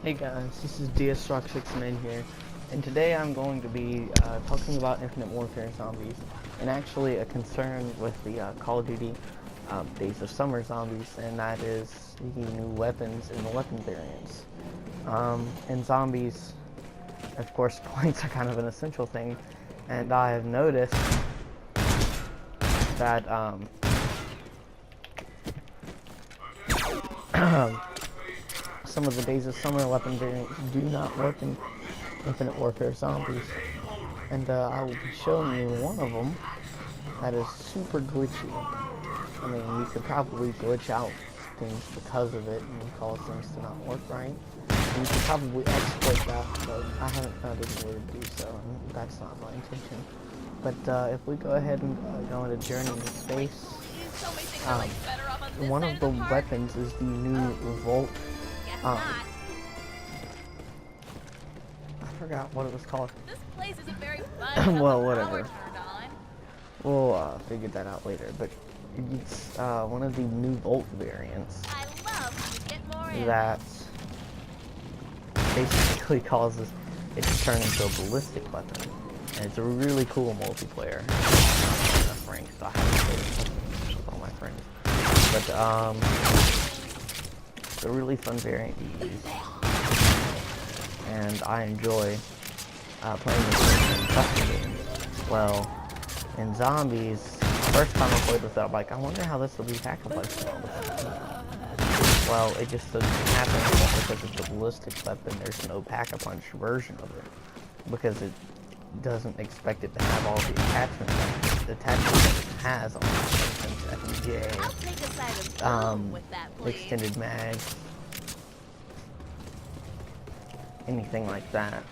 Hey guys, this is DSRock69 here, and today I'm going to be talking about Infinite Warfare Zombies, and actually a concern with the Call of Duty Days of Summer Zombies, and that is the new weapons and the weapon variants. In Zombies, of course, points are kind of an essential thing, and I have noticed that some of the Days of Summer weapon variants do not work in Infinite Warfare Zombies. And I will be showing you one of them that is super glitchy. I mean, you could probably glitch out things because of it and cause things to not work right. And you could probably exploit that, but I haven't found any way to do so, and that's not my intention. But if we go ahead and go into Journey into Space, one of the weapons is the new Volk. I forgot what it was called. This place isn't very fun. Well, whatever. We'll figure that out later. But it's one of the new Volk variants that basically causes it to turn into a ballistic weapon, and it's a really cool multiplayer. Enough ranks, so I haven't played it with all my friends. But it's a really fun variant to use, and I enjoy playing this in custom games. Well, in Zombies, the first time I played with it, I'm like, I wonder how this will be pack-a-punch. Well, it just doesn't happen because it's a ballistic weapon. There's no pack-a-punch version of it because it doesn't expect it to have all the attachments that it has on it. Extended mag, anything like that.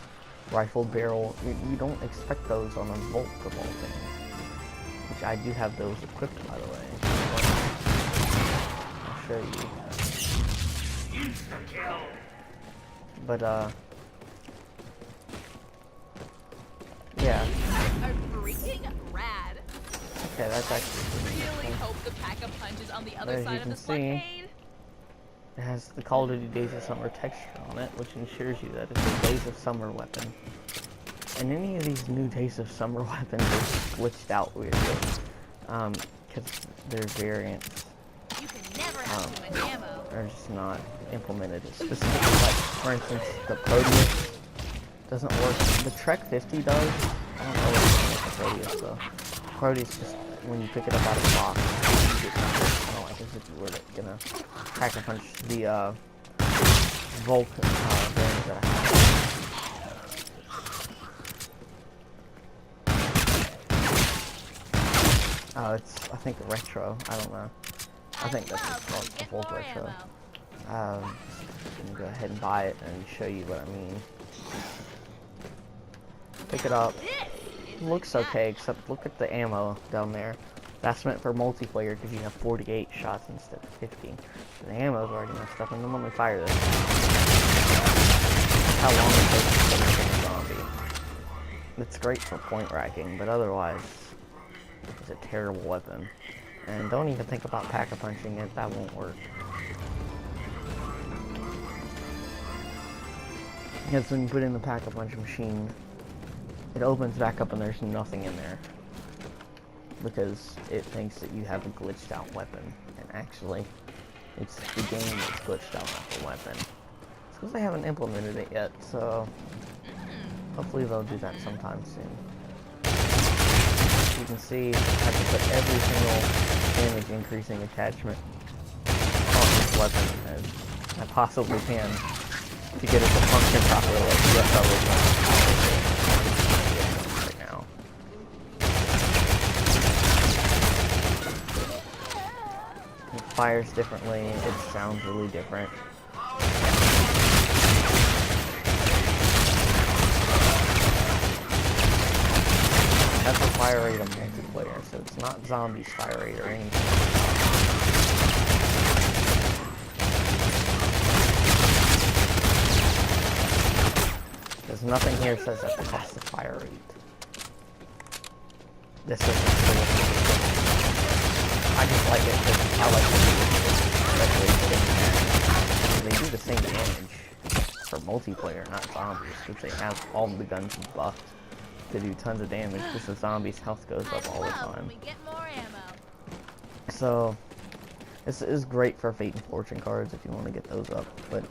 Rifle barrel, you don't expect those on a Volk of all things. Which I do have those equipped, by the way. I'll show you. But yeah. Okay, that's actually really hope the pack-a-punch is on the other side of this blockade. It has the Call of Duty Days of Summer texture on it, which ensures you that it's a Days of Summer weapon. And any of these new Days of Summer weapons are glitched out weirdly, because their variants are just not implemented. Specifically, like, for instance, the Proteus doesn't work. The Trek 50 does. I don't know what's wrong with the Proteus, though. Proteus just, when you pick it up out of the box, you get kind of like as if you were gonna pack-a-punch the Volk variant that I have. Oh, it's, I think, Retro. I don't know. I think that's what's called, the Volk-Retro. I'm gonna go ahead and buy it and show you what I mean. Pick it up. Looks okay, except look at the ammo down there. That's meant for multiplayer because you have 48 shots instead of 50. The ammo's already messed up, and then when we fire this, how long it takes to finish a zombie. It's great for point racking, but otherwise, it's a terrible weapon. And don't even think about pack-a-punching it, that won't work. Because when you put in the pack-a-punch machine, it opens back up and there's nothing in there. Because it thinks that you have a glitched out weapon. And actually, it's the game that's glitched out, not the weapon. It's because they haven't implemented it yet, so hopefully they'll do that sometime soon. You can see I have to put every single damage increasing attachment on this weapon as I possibly can to get it to function properly like the UFO right now. It fires differently, it sounds really different. That's a fire rate of multiplayer, so it's not Zombies fire rate or anything. Because nothing here says that that's the fire rate. This is I just like it because I like it. They do the same damage for multiplayer, not zombies, because they have all the guns buffed to do tons of damage, because the zombies' health goes up all the time. So, this is great for Fate and Fortune cards if you want to get those up, but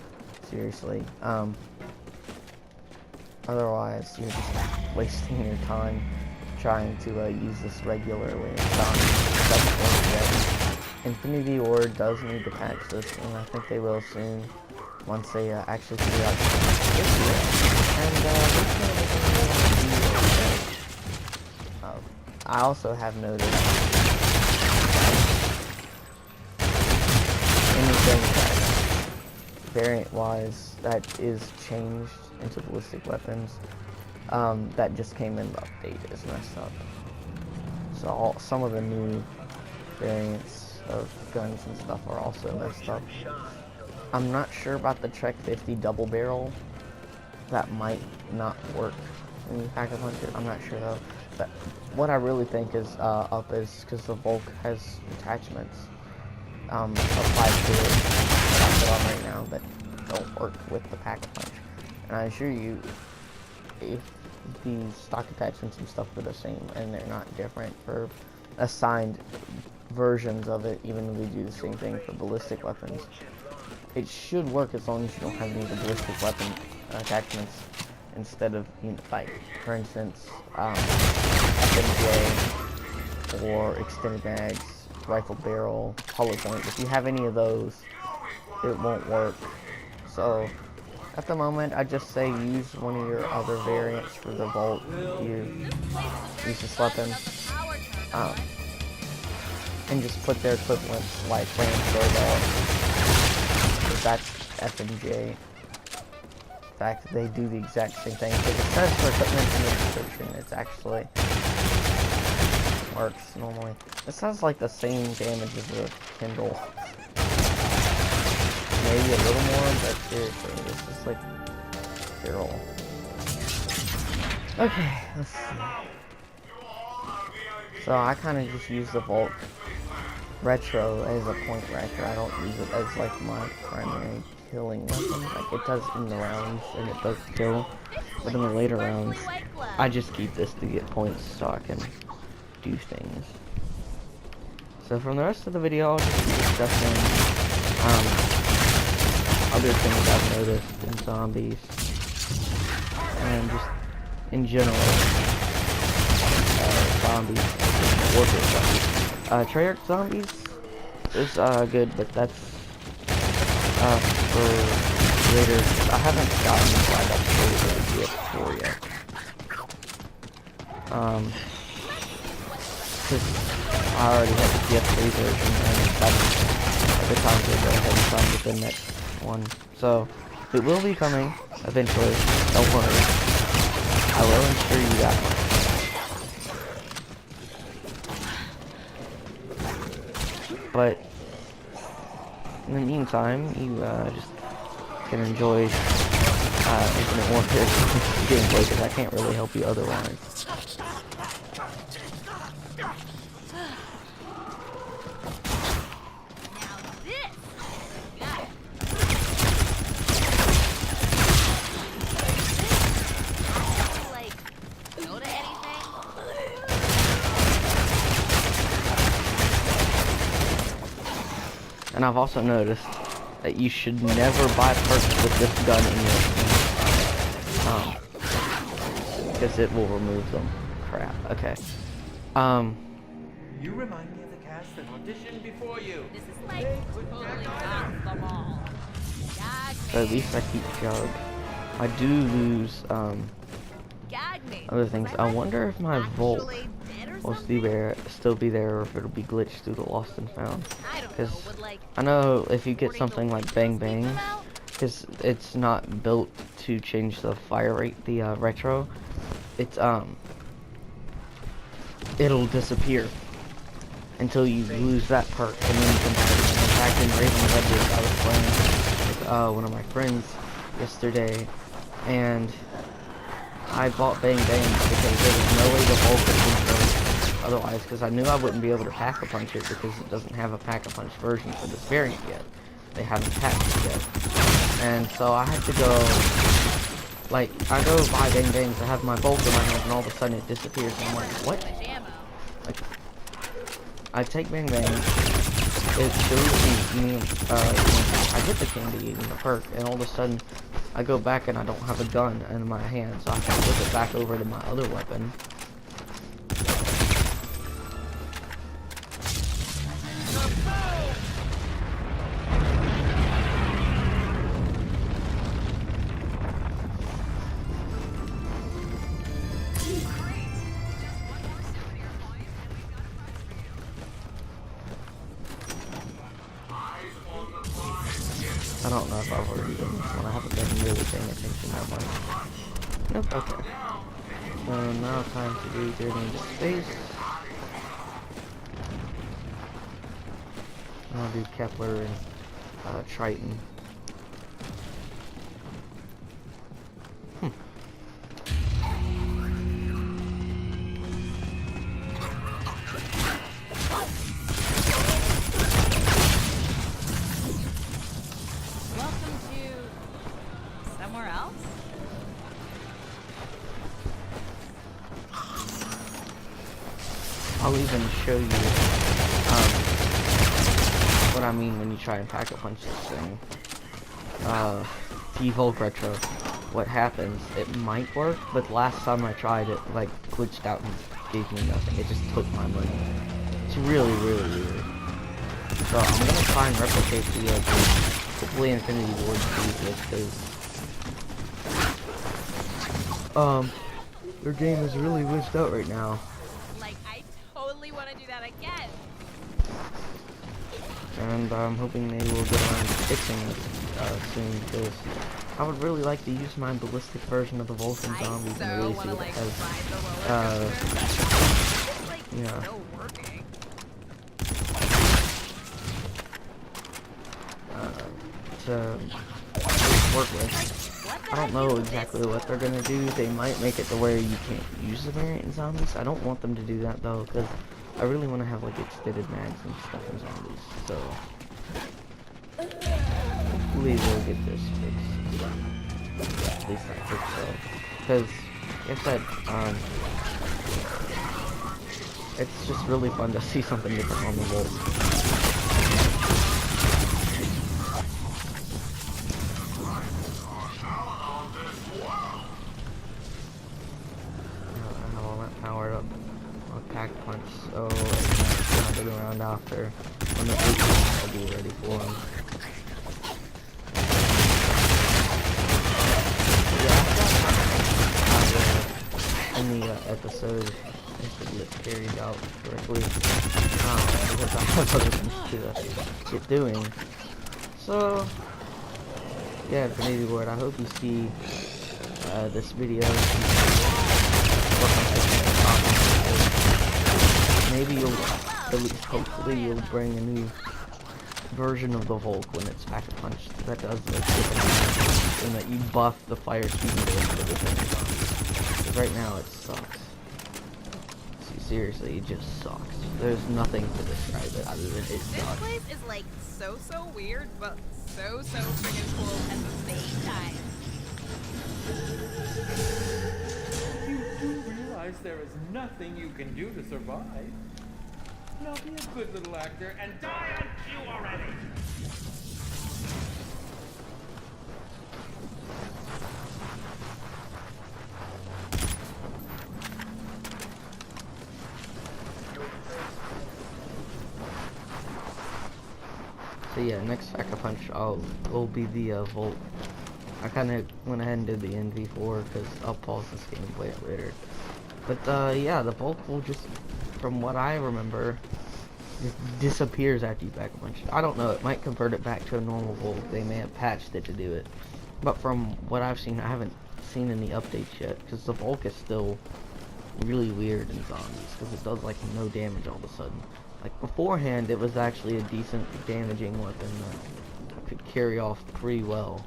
seriously, otherwise you're just wasting your time trying to use this regularly. Infinity Ward does need to patch this, and I think they will soon, once they actually figure out and I also have noticed anything that variant-wise that is changed into ballistic weapons that just came in the update is messed up. So some of the new variants of guns and stuff are also messed up. I'm not sure about the Trek 50 double barrel. That might not work when you pack a punch it. I'm not sure though. But what I really think is up is because the Volk has attachments applied to it that I put on right now that don't work with the pack a punch. And I assure you, if the stock attachments and stuff are the same and they're not different for assigned versions of it, even though they do the same thing for ballistic weapons, it should work as long as you don't have any of the ballistic weapon attachments instead of unit fight. For instance, FMJ or extended mags, rifle barrel, hollow point. If you have any of those, it won't work. So at the moment, I just say use one of your other variants for the Volt. You use this weapon. And just put their equivalents like flamethrower, because that's FMJ. In fact, they do the exact same thing. Because it says for equipment in the description, it's actually works normally. It sounds like the same damage as the Kindle. Maybe a little more, but seriously, this is like barrel. Okay, let's see. So I kind of just use the Volk-Retro as a point wrecker. I don't use it as like my primary killing weapon. Like it does in the rounds and it does kill, but in the later rounds, I just keep this to get points so I can do things. So from the rest of the video, I'll just be discussing other things I've noticed in zombies and just in general. Zombies, warfare zombies. Treyarch zombies is good, but that's for later. I haven't gotten quite up to the GS4 yet. Because I already have the GS3 version, and that's a good time to go ahead and sign with the next one. So it will be coming eventually. Don't worry. I will ensure you that much. But in the meantime, you just can enjoy Infinite Warfare gameplay, because I can't really help you otherwise. And I've also noticed that you should never buy perks with this gun in your team. Because it will remove them. Crap. Okay. You remind me of the cast that auditioned before you. This is like totally off the mall. So at least I keep Jug. I do lose other things. I wonder if my Volk will still be there, or if it'll be glitched through the lost and found. Because I know if you get something like Bang Bang, because it's not built to change the fire rate, the retro, it's it'll disappear until you lose that perk, and then you can buy it. In fact, in Raven Legends, I was playing with one of my friends yesterday, and I bought Bang Bang because there was no way the Volk would control otherwise, because I knew I wouldn't be able to pack-a-punch it because it doesn't have a pack-a-punch version for this variant yet. They haven't patched it yet. And so I had to go Like, I go buy bang bangs, I have my Volk in my hand, and all of a sudden it disappears, and I'm like, what? Like, I take bang bangs, it shows me, I get the candy and the perk, and all of a sudden, I go back and I don't have a gun in my hand, so I can flip it back over to my other weapon. I don't know if I've already done this one. I haven't been really paying attention that much. Nope, okay. So now time to do Journey into Space. I'll do Kepler and Triton. I'll even show you what I mean when you try and pack a punch this thing. The Volk-Retro. What happens, it might work, but last time I tried it, like, glitched out and gave me nothing. It just took my money. It's really, really weird. So I'm gonna try and replicate the hopefully Infinity Ward sees this, because their game is really glitched out right now. Want to do that again. And I'm hoping they will get around to fixing it soon, because I would really like to use my ballistic version of the Volk and zombies and really see what it has. Yeah. To work with. I don't know exactly what they're gonna do. They might make it to where you can't use the variant in zombies. I don't want them to do that though, because I really want to have like extended mags and stuff in zombies. So hopefully they'll get this fixed. At least I hope so. Because like I said, it's just really fun to see something different on the Volk. Powered up on pack punch, so I'll get around after when the I'll be ready for him. Yeah, in the episode, if it gets carried out correctly, because I have other things to get doing. So, yeah, Infinity Ward, I hope you see this video. Maybe you'll, at least hopefully you'll bring a new version of the Volk when it's pack a punch that does like different things, and that you buff the fire speed and everything. Because right now it sucks. See, seriously, it just sucks. There's nothing to describe it other than it sucks. This place is like so weird, but so freaking cool at the same time. There is nothing you can do to survive. Now be a good little actor and die on cue already! So yeah, next pack a punch will be the Volk. I kind of went ahead and did the NV4 because I'll pause this game and play it later. But yeah, the Volk will just, from what I remember, just disappears after you pack a punch. I don't know, it might convert it back to a normal Volk. They may have patched it to do it. But from what I've seen, I haven't seen any updates yet, because the Volk is still really weird in zombies, because it does like no damage all of a sudden. Like beforehand, it was actually a decent damaging weapon that could carry off pretty well.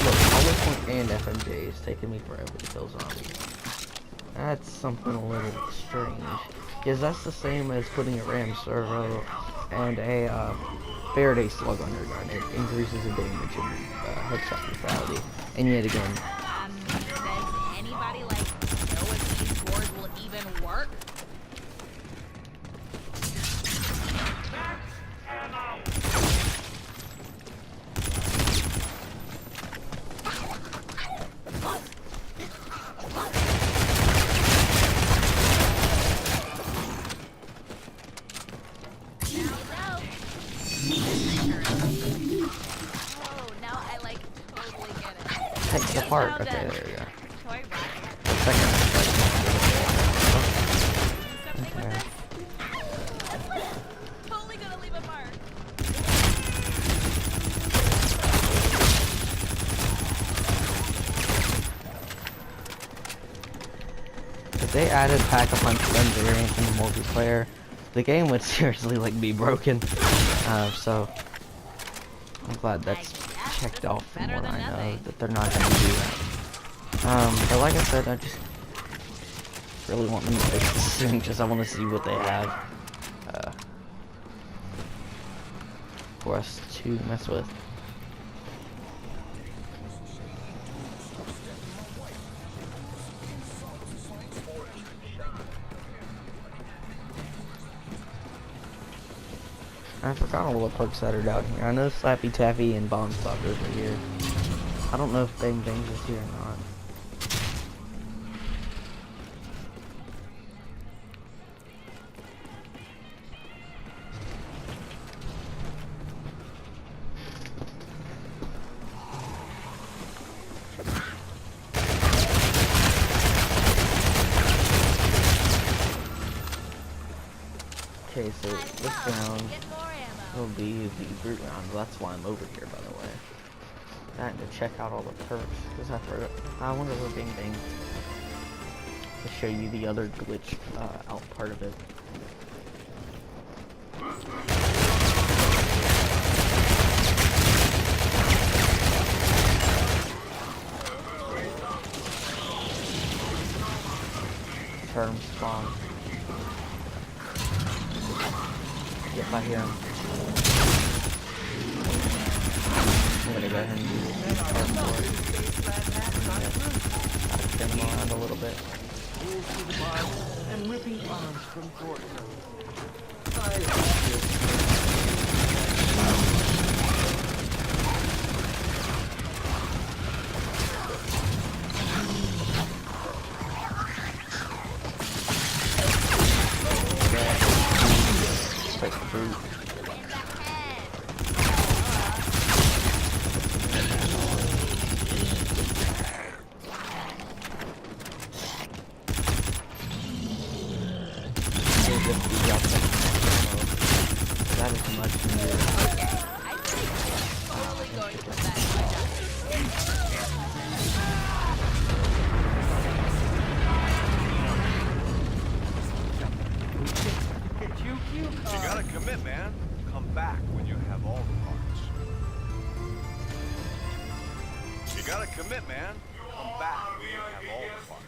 Look, Hollow Point and FMJ is taking me forever to kill zombies. That's something a little strange. Because that's the same as putting a RAM servo and a Faraday slug on your gun. It increases the damage and headshot lethality. And yet again, Does anybody like know if these boards will even work? take it apart. Okay, there we go. Toy rack. The second Something with this? Totally gonna leave a mark. If they added Pack-a-Punch gun variants in the multiplayer, the game would seriously like be broken. So I'm glad that's checked off from what I know that they're not going to do that. But like I said, I just really want them to fix this soon because I want to see what they have for us to mess with. I forgot all the perks that are down here. I know Slappy Taffy and Bomb Stoppers are here. I don't know if Bang Bangs is here or not. Okay, so this round will be the brute round. That's why I'm over here, by the way. I had to check out all the perks because I forgot. I wonder where Bing Bang to show you the other glitch out part of it. Term spawn. If I hear him. I'm gonna go ahead and do this cardboard. Spin him around a little bit. And ripping arms from torture. Take the brute. That is much needed. Totally going to that. You gotta commit, man. Come back when you have all the parts. You gotta commit, man. Come back when you have all the parts.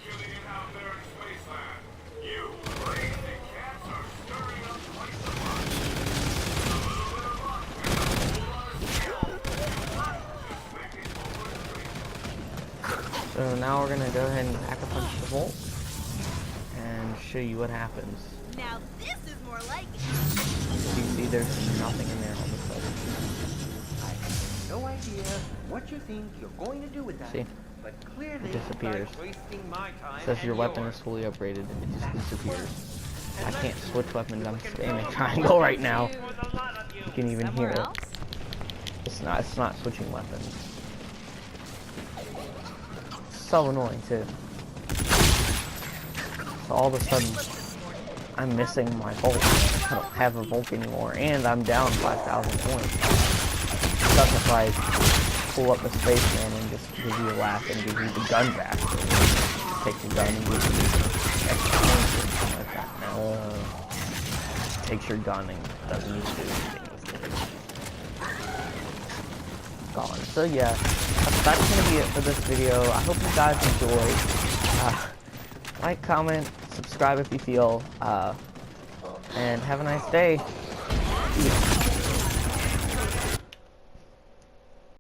So now we're gonna go ahead and Pack-a-Punch the Volk and show you what happens. Now this is more like it. You see there's nothing in there all of a sudden. I have no idea what you think you're going to do with that. See? But clearly, It disappears. by wasting my time It says and your weapon yours. is fully upgraded and it just disappears. I can't switch weapons, I'm spamming triangle right now. You can even hear it. Else? It's not switching weapons. So annoying too. So all of a sudden I'm missing my Volk. I don't have a Volk anymore and I'm down 5,000 points. Stuck if I pull up the spaceman and just give you a laugh and give you the gun back. Take the gun and give you extra points or something like that. No. Takes your gun and doesn't even do anything with it. Gone. So yeah, that's gonna be it for this video. I hope you guys enjoyed. Like, comment, subscribe if you feel, and have a nice day.